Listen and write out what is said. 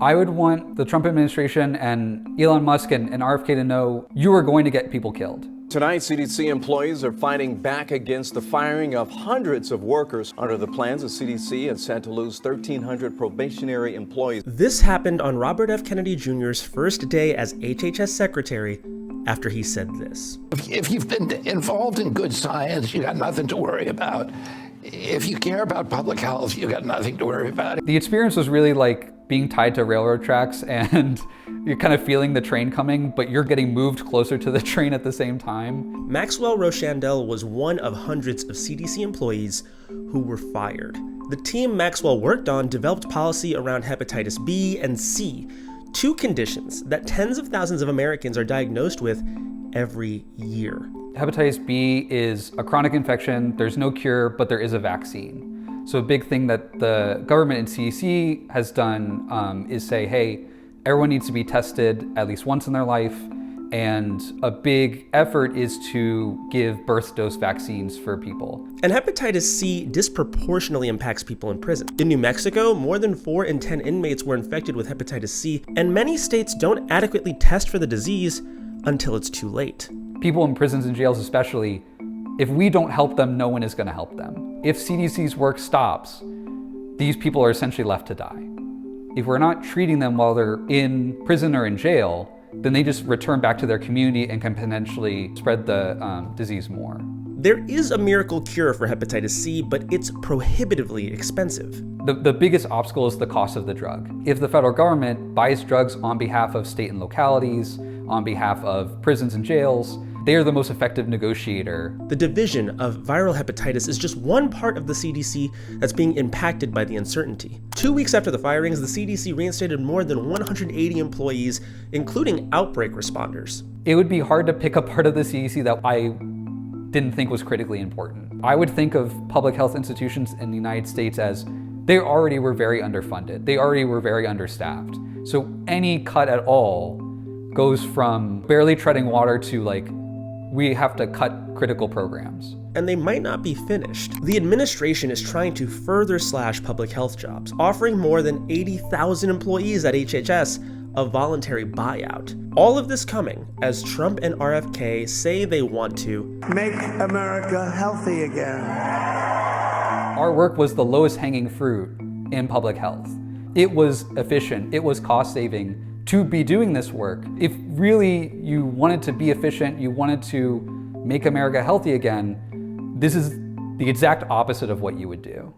I would want the Trump administration and Elon Musk and RFK to know you are going to get people killed. Tonight, CDC employees are fighting back against the firing of hundreds of workers. Under the plans, the CDC is set to lose 1,300 probationary employees. This happened on Robert F. Kennedy Jr.'s first day as HHS secretary after he said this. If you've been involved in good science, you got nothing to worry about. If you care about public health, you got nothing to worry about. The experience was really like being tied to railroad tracks and you're kind of feeling the train coming, but you're getting moved closer to the train at the same time. Maxwell Rochandel was one of hundreds of CDC employees who were fired. The team Maxwell worked on developed policy around hepatitis B and C, two conditions that tens of thousands of Americans are diagnosed with every year. Hepatitis B is a chronic infection. There's no cure, but there is a vaccine. So a big thing that the government and CDC has done is say, hey, everyone needs to be tested at least once in their life. And a big effort is to give birth dose vaccines for people. And hepatitis C disproportionately impacts people in prison. In New Mexico, more than 4 in 10 inmates were infected with hepatitis C, and many states don't adequately test for the disease until it's too late. People in prisons and jails especially, if we don't help them, no one is going to help them. If CDC's work stops, these people are essentially left to die. If we're not treating them while they're in prison or in jail, then they just return back to their community and can potentially spread the disease more. There is a miracle cure for hepatitis C, but it's prohibitively expensive. The biggest obstacle is the cost of the drug. If the federal government buys drugs on behalf of state and localities, on behalf of prisons and jails, they are the most effective negotiator. The division of viral hepatitis is just one part of the CDC that's being impacted by the uncertainty. 2 weeks after the firings, the CDC reinstated more than 180 employees, including outbreak responders. It would be hard to pick a part of the CDC that I didn't think was critically important. I would think of public health institutions in the United States as they already were very underfunded. They already were very understaffed. So any cut at all goes from barely treading water to like, we have to cut critical programs. And they might not be finished. The administration is trying to further slash public health jobs, offering more than 80,000 employees at HHS a voluntary buyout. All of this coming as Trump and RFK say they want to make America healthy again. Our work was the lowest hanging fruit in public health. It was efficient, it was cost saving to be doing this work. If really you wanted to be efficient, you wanted to make America healthy again, this is the exact opposite of what you would do.